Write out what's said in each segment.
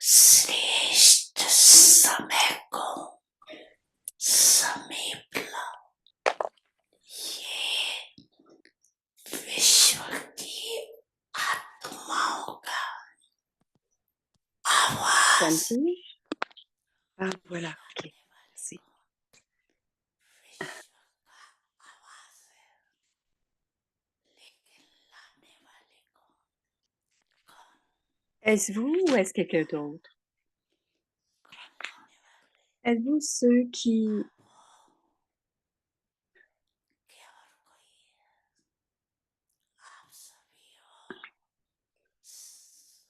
श्रेष्ठ समय को समीप लाओ। ये विश्व की आत्माओं का आवाज Shanti? Ah, voilà, ok. Merci. Est-ce vous ou est-ce quelqu'un d'autre? Êtes-vous ceux qui...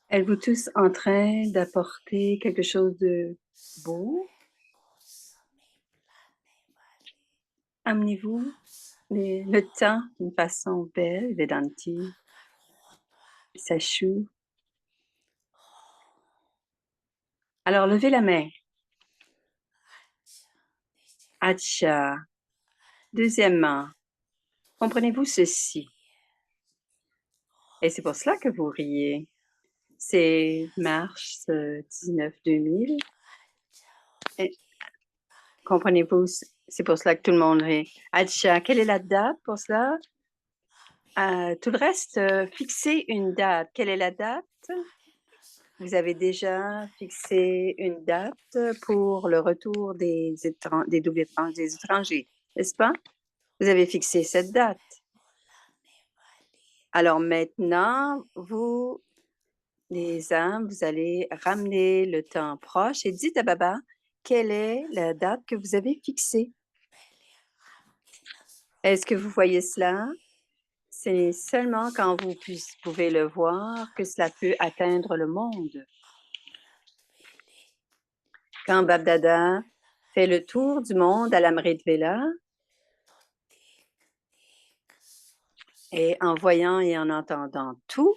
Êtes-vous tous en train d'apporter quelque chose de beau? Amenez-vous le temps d'une façon belle, Vedanti, Sachou. Alors, levez la main. Acha. Deuxièmement, comprenez-vous ceci? Et c'est pour cela que vous riez. C'est mars 19-2000. Comprenez-vous? C'est pour cela que tout le monde rit. Acha, quelle est la date pour cela? Tout le reste, fixez une date. Quelle est la date? Vous avez déjà fixé une date pour le retour des étrangers, n'est-ce pas? Vous avez fixé cette date. Alors maintenant, vous, les âmes, vous allez ramener le temps proche et dites à Baba, quelle est la date que vous avez fixée? Est-ce que vous voyez cela? C'est seulement quand vous pouvez le voir que cela peut atteindre le monde. Quand Babdada fait le tour du monde à l'Amrit Vela, et en voyant et en entendant tout,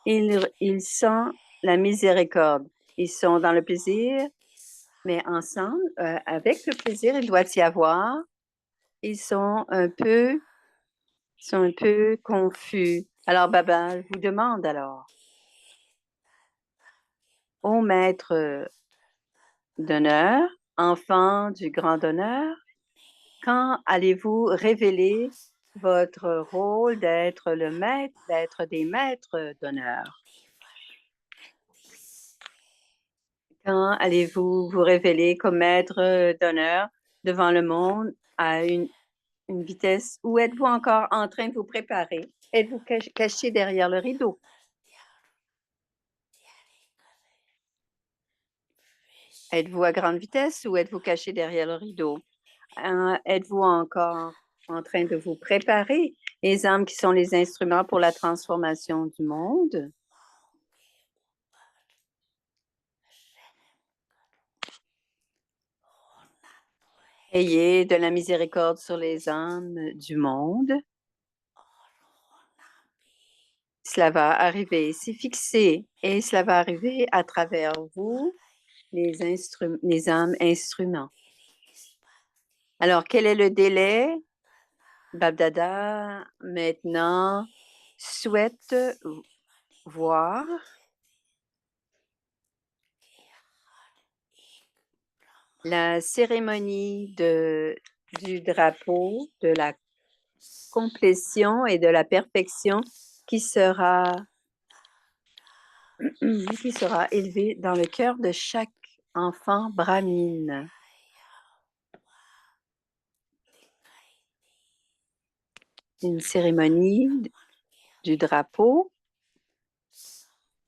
ils sont la miséricorde. Ils sont dans le plaisir, mais ensemble, avec le plaisir, il doit y avoir. Ils sont un peu confus. Alors, Baba, je vous demande alors, ô maître d'honneur, enfant du grand honneur, quand allez-vous révéler votre rôle d'être le maître, d'être des maîtres d'honneur? Quand allez-vous vous révéler comme maître d'honneur devant le monde à une vitesse où êtes-vous encore en train de vous préparer? Êtes-vous caché derrière le rideau? Êtes-vous à grande vitesse ou êtes-vous caché derrière le rideau? Êtes-vous encore en train de vous préparer, les âmes qui sont les instruments pour la transformation du monde? Ayez de la miséricorde sur les âmes du monde. Cela va arriver, c'est fixé, et cela va arriver à travers vous, les âmes instruments. Alors, quel est le délai? Babdada, maintenant, souhaite voir la cérémonie du drapeau, de la complétion et de la perfection qui sera élevée dans le cœur de chaque enfant brahmine. Une cérémonie du drapeau.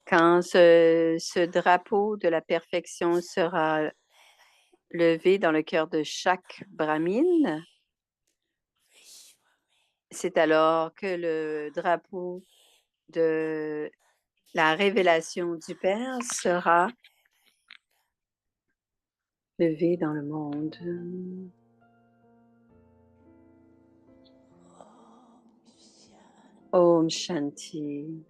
Quand ce drapeau de la perfection sera levé dans le cœur de chaque brahmine, c'est alors que le drapeau de la révélation du Père sera levé dans le monde. Om Shanti.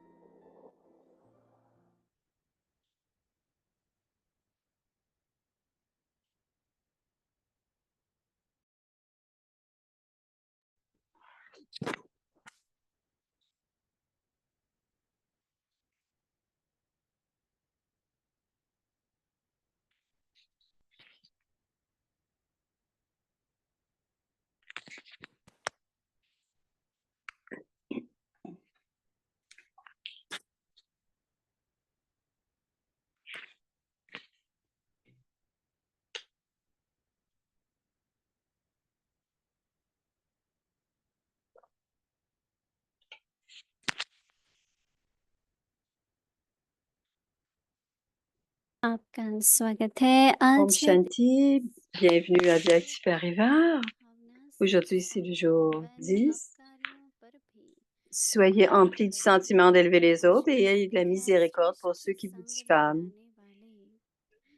आपका स्वागत है Om आज Shanti, bienvenue à Directif Parivar. Aujourd'hui, c'est le jour 10. Soyez emplis du sentiment d'élever les autres et ayez de la miséricorde pour ceux qui vous diffament.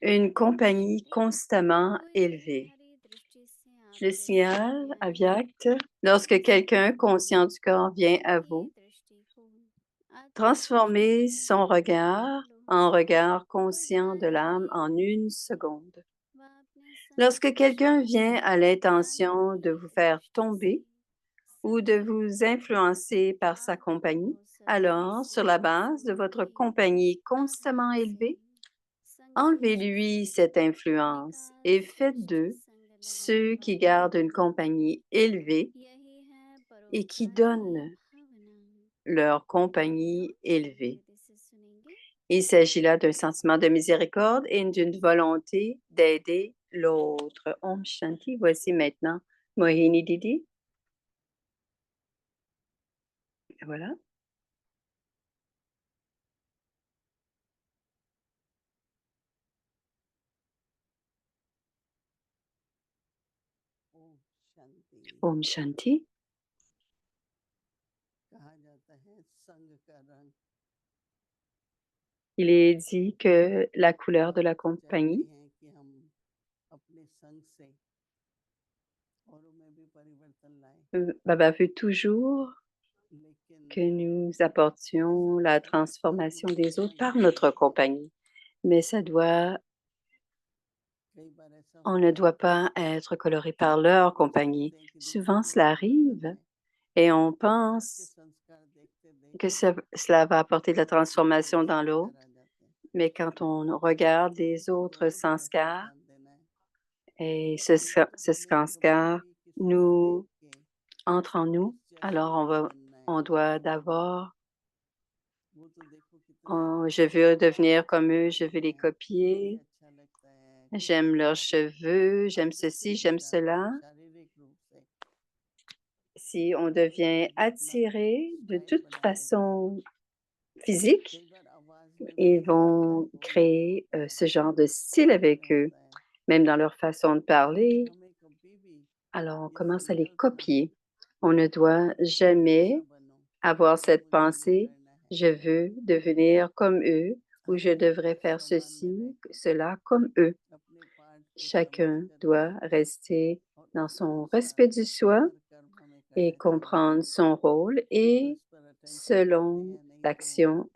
Une compagnie constamment élevée. Le signal Avyakt, lorsque quelqu'un conscient du corps vient à vous, transformez son regard en regard conscient de l'âme en 1 seconde. Lorsque quelqu'un vient à l'intention de vous faire tomber ou de vous influencer par sa compagnie, alors, sur la base de votre compagnie constamment élevée, enlevez-lui cette influence et faites d'eux ceux qui gardent une compagnie élevée et qui donnent leur compagnie élevée. Il s'agit là d'un sentiment de miséricorde et d'une volonté d'aider l'autre. Om Shanti, voici maintenant Mohini Didi. Voilà. Om Shanti. Om Shanti. कहा जाता है संग का रंग Il est dit que la couleur de la चाहते compagnie, हैं कि हम अपने संग से औरों में भी परिवर्तन लाएं, Baba veut toujours लेकिन que nous apportions la transformation des autres par notre compagnie. Mais ça doit, कई बार ऐसा on होता ne है doit pas être coloré par leur compagnie. Souvent, cela arrive et on के pense संस्कार देखते que देखते cela va apporter de la transformation dans l'autre. आ जाते हैं। Mais quand on regarde les autres sanskars, ध्यान देना है et ce sanskar nous entre en nous, alors on doit d'abord, वो तो देखो कितना je veux devenir comme eux, je veux les copier, अच्छा लगता है, j'aime leurs cheveux, j'aime ceci, j'aime cela. शारीरिक रूप से Si on devient attiré de toute façon physique, कई बार आवाज में ils भी vont créer ce genre de style avec eux, même dans leur façon de parler. हमें कभी भी Alors, on commence à les copier. On ne doit jamais बनो avoir cette pensée, je veux devenir comme eux ou je devrais faire ceci, cela comme eux. अपने पार्ट को Chacun समझकर doit rester dans son respect du soi et comprendre son rôle et selon l'action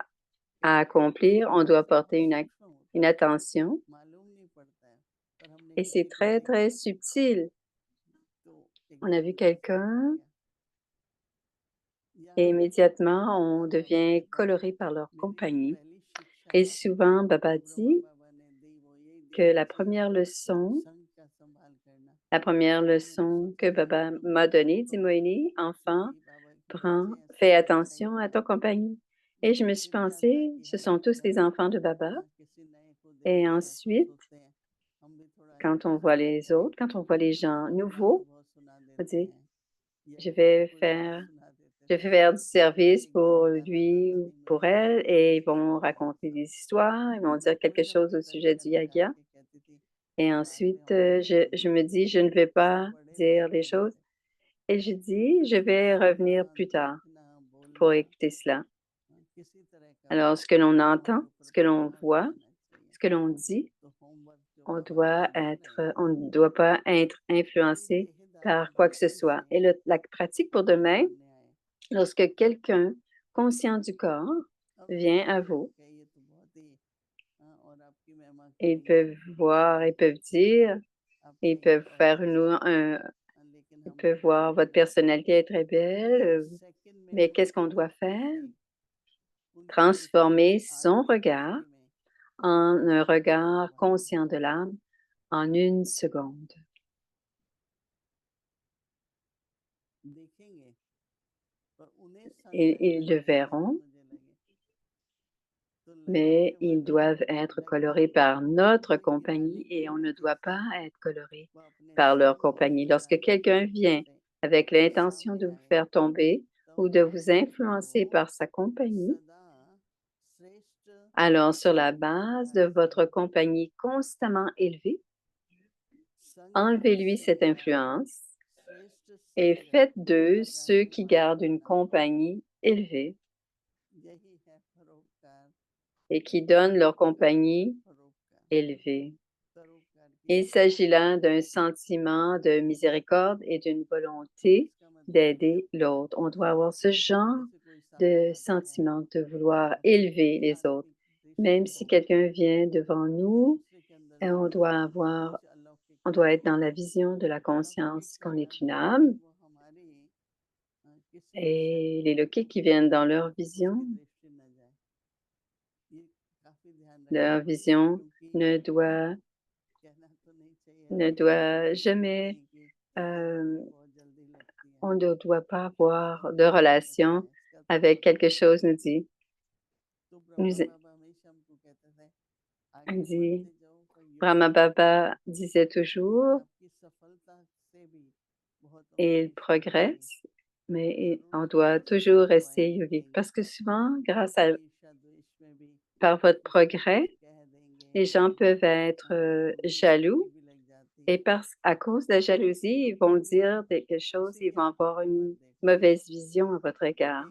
à accomplir, on doit porter une attention मालूम नहीं पड़ता है पर हमने et c'est किसी को très, देखा très subtil. तो On a vu एकदम quelqu'un या et immédiatement on devient coloré par leur मेरी जो compagnie. पहली शिक्षा Et है souvent, Baba जो ब्रह्मा dit बाबा ने दी वो यही दी que la कि première leçon, संघ का संभाल करना la première मैंने leçon que सोचा Baba तो m'a donnée, dit तो Moïni, enfant, यही बाबा के prends, बच्चे हैं fais सब ऐसा ही attention à ton होगा compagnie. Et je me suis फिर क्या था pensé, कि ce हम sont tous जब des enfants de Baba. किसी नए को Et देखते हैं तो ensuite, सोचते हैं हम भी थोड़ा quand अच्छा on voit सुना les दें autres, quand on voit les gens तो अपना nouveaux, अनुभव सुना on देते dit, हैं या je फिर vais कोई बात faire, सुना देते je हैं vais faire du service एक बार pour दादा lui दादा ou जी pour मुझे elle यज्ञ et ils के vont बारे में raconter des histoires, ils vont dire quelque थोड़ी ना chose मुझे au पहले sujet du कभी डांट yagia. के कहती थी Et बाद में ensuite, हमको je me dis, je ne vais सब pas बड़े dire लोग les हैं choses. ऐसे Et je dis, je तो vais सुनना revenir plus tard देखना pour बोलना écouter cela. किसी तरह का Alors, ce que l'on entend, हमारे ऊपर ce que l'on प्रभाव voit, नहीं आना चाहिए ce que l'on dit, तो होमवर्क जो बाबा जी ने दे रहे हैं on ne doit pas être कोई influencé देहधारी par quoi que ce व्यक्ति soit. से Et la pratique pour आपके demain, सामने आए lorsque quelqu'un conscient du corps अब vient देखो à कि vous, ये तो बहुत ही और आपकी महिमा ils करेंगे peuvent voir, ils peuvent dire, आपके ils peuvent और faire कैसा un, लेकिन Il peut voir votre personnalité est très belle, mais qu'est-ce qu'on doit faire? Transformer son regard en un regard conscient de l'âme en 1 seconde. Et ils le verront, mais ils doivent être colorés par notre compagnie et on ne doit pas être coloré par leur compagnie. Lorsque quelqu'un vient avec l'intention de vous faire tomber ou de vous influencer par sa compagnie, alors sur la base de votre compagnie constamment élevée, enlevez-lui cette influence et faites d'eux ceux qui gardent une compagnie élevée et qui donnent leur compagnie élevée. Il s'agit là d'un sentiment de miséricorde et d'une volonté d'aider l'autre. On doit avoir ce genre de sentiment de vouloir élever les autres. Même si quelqu'un vient devant nous, on doit être dans la vision de la conscience qu'on est une âme. Et les Lokis qui viennent dans leur vision ne doit jamais, on ne doit pas avoir de relation avec quelque chose, nous dit. Brahma Baba disait toujours, il progresse, mais on doit toujours rester yogique parce que souvent, par votre progrès, les gens peuvent être jaloux et à cause de la jalousie, ils vont dire quelque chose, ils vont avoir une mauvaise vision à votre égard.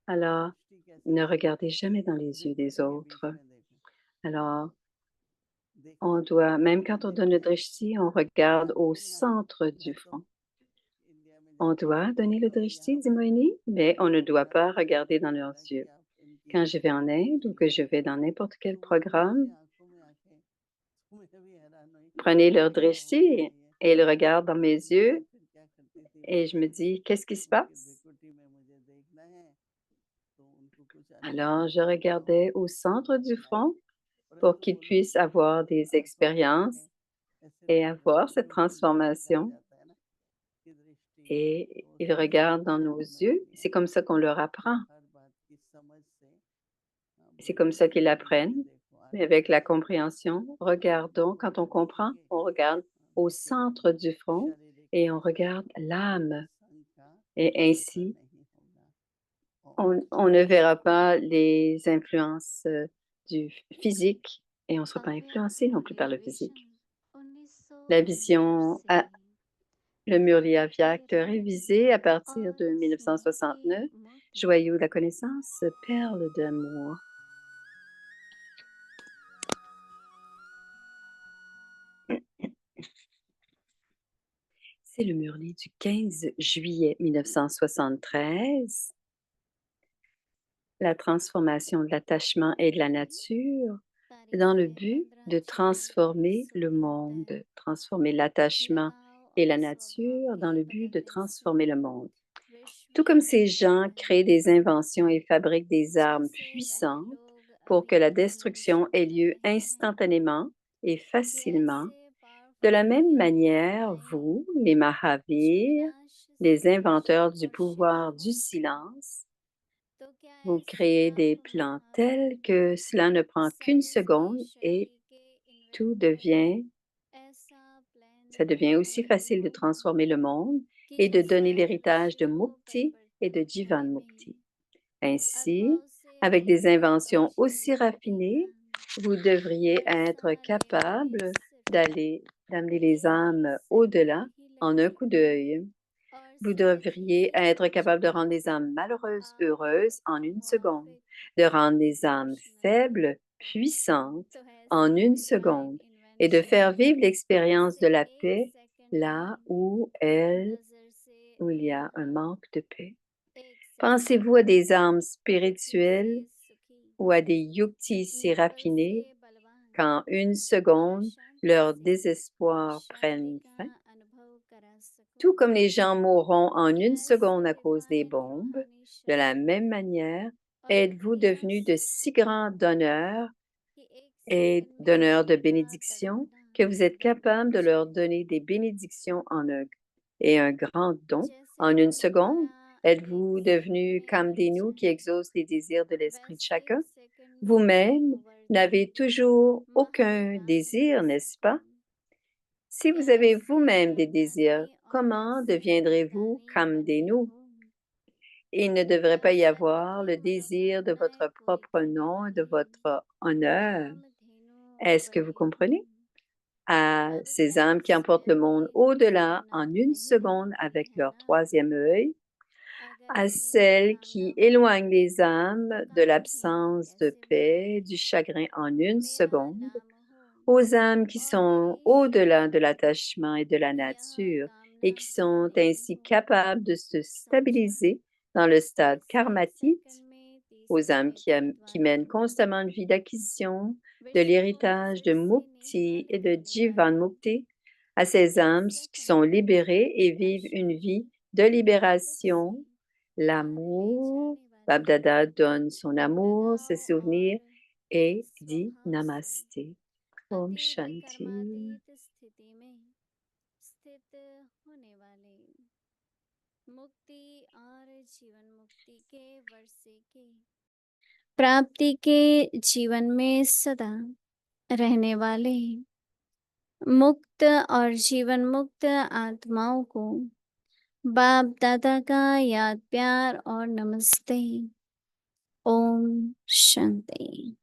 Alors, ne regardez jamais dans les yeux des autres. Alors, on doit, même quand on donne le drishti, on regarde au centre du front. On doit donner le drishti, dit Moini, mais on ne doit pas regarder dans leurs yeux. Quand je vais en Inde ou que je vais dans n'importe quel programme, prenez leur drishti et ils regardent dans mes yeux et je me dis, qu'est-ce qui se passe? Alors, je regardais au centre du front pour qu'ils puissent avoir des expériences et avoir cette transformation. Et ils regardent dans nos yeux. C'est comme ça qu'on leur apprend. C'est comme ça qu'ils apprennent. Mais avec la compréhension, regardons, quand on comprend, on regarde au centre du front et on regarde l'âme. Et ainsi, on ne verra pas les influences du physique et on ne sera pas influencé non plus par le physique. La vision, le Murli Avyakt révisé à partir de 1969, joyau de la connaissance, perle d'amour. C'est le Murli du 15 juillet 1973. La transformation de l'attachement et de la nature dans le but de transformer le monde, transformer l'attachement et la nature dans le but de transformer le monde. Tout comme ces gens créent des inventions et fabriquent des armes puissantes pour que la destruction ait lieu instantanément et facilement, de la même manière, vous, les Mahavirs, les inventeurs du pouvoir du silence, vous créez des plans tels que cela ne prend qu'une seconde et ça devient aussi facile de transformer le monde et de donner l'héritage de Mukti et de Jivan Mukti. Ainsi, avec des inventions aussi raffinées, vous devriez être capable d'amener les âmes au-delà en un coup d'œil. Vous devriez être capable de rendre les âmes malheureuses heureuses en 1 seconde, de rendre les âmes faibles puissantes en 1 seconde et de faire vivre l'expérience de la paix là où il y a un manque de paix. Pensez-vous à des âmes spirituelles ou à des yuktis si raffinés qu'en 1 seconde, leur désespoir prenne fin? Tout comme les gens mourront en une seconde à cause des bombes, de la même manière, êtes-vous devenus de si grands donneurs et donneurs de bénédictions que vous êtes capables de leur donner des bénédictions et un grand don en une seconde? Êtes-vous devenus comme des nous qui exaucent les désirs de l'esprit de chacun? Vous-même n'avez toujours aucun désir, n'est-ce pas? Si vous avez vous-même des désirs, comment deviendrez-vous comme des nous? Il ne devrait pas y avoir le désir de votre propre nom et de votre honneur. Est-ce que vous comprenez? À ces âmes qui emportent le monde au-delà en une seconde avec leur troisième œil, à celles qui éloignent les âmes de l'absence de paix, du chagrin en une seconde, aux âmes qui sont au-delà de l'attachement et de la nature et qui sont ainsi capables de se stabiliser dans le stade karmatique, aux âmes qui mènent constamment une vie d'acquisition de l'héritage de Mukti et de Jivan Mukti, à ces âmes qui sont libérées et vivent une vie de libération, l'amour. Babdada donne son amour, ses souvenirs et dit Namasté. Om Shanti. स्थिति में स्थित होने वाले मुक्ति और जीवन मुक्ति के वर्षे के प्राप्ति के जीवन में सदा रहने वाले मुक्त और जीवन मुक्त आत्माओं को बाप दादा का याद प्यार और नमस्ते। ओम शांति।